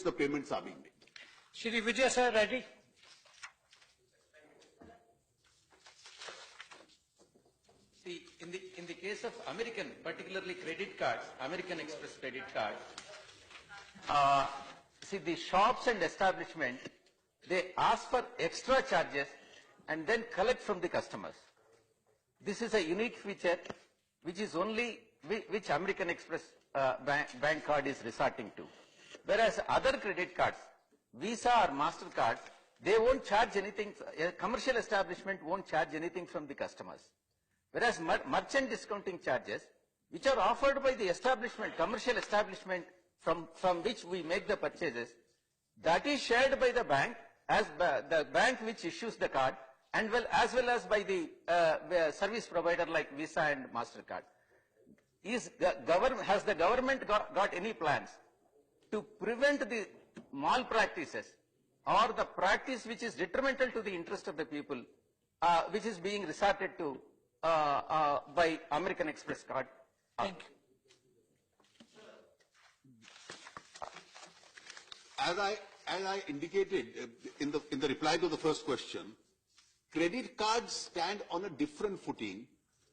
the payments are being made. Shri Vijay sir, ready? See, in the case of American, particularly credit cards, American Express credit card, see the shops and establishment, they ask for extra charges and then collect from the customers. This is a unique feature which is only which American Express bank card is resorting to. Whereas other credit cards, Visa or MasterCard, they won't charge anything, a commercial establishment won't charge anything from the customers. Whereas merchant discounting charges, which are offered by the establishment, commercial establishment from which we make the purchases, that is shared by the bank as the bank which issues the card, and as well as by the service provider like Visa and MasterCard. Has the government got any plans to prevent the malpractices or the practice which is detrimental to the interest of the people, which is being resorted to by American Express card? Thank you. As I indicated in the reply to the first question, credit cards stand on a different footing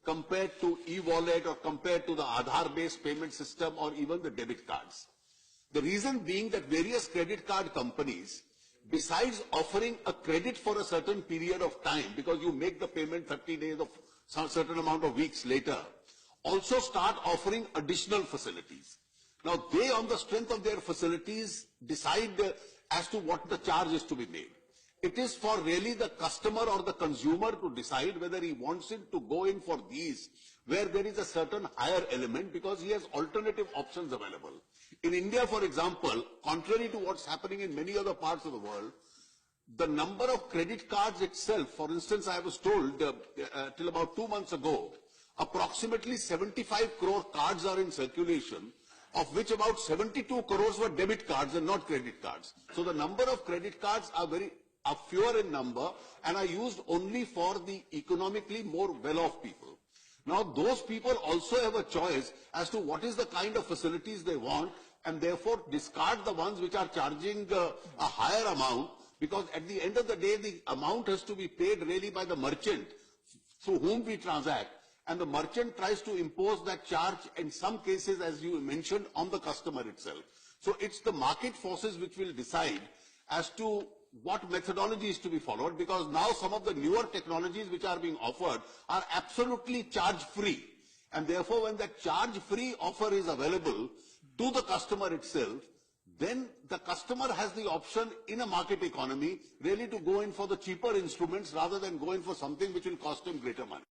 compared to e-wallet or compared to the Aadhaar-based payment system or even the debit cards. The reason being that various credit card companies, besides offering a credit for a certain period of time, because you make the payment 30 days of some certain amount of weeks later, also start offering additional facilities. Now they, on the strength of their facilities, decide as to what the charge is to be made. It is for really the customer or the consumer to decide whether he wants it to go in for these, where there is a certain higher element, because he has alternative options available. In India, for example, contrary to what's happening in many other parts of the world, the number of credit cards itself, for instance, I was told till about 2 months ago, approximately 75 crore cards are in circulation, of which about 72 crores were debit cards and not credit cards. So the number of credit cards are fewer in number and are used only for the economically more well-off people. Now those people also have a choice as to what is the kind of facilities they want, and therefore discard the ones which are charging a higher amount, because at the end of the day the amount has to be paid really by the merchant through whom we transact, and the merchant tries to impose that charge in some cases, as you mentioned, on the customer itself. So it's the market forces which will decide as to what methodology is to be followed, because now some of the newer technologies which are being offered are absolutely charge-free. And therefore, when that charge-free offer is available to the customer itself, then the customer has the option in a market economy really to go in for the cheaper instruments rather than go in for something which will cost him greater money.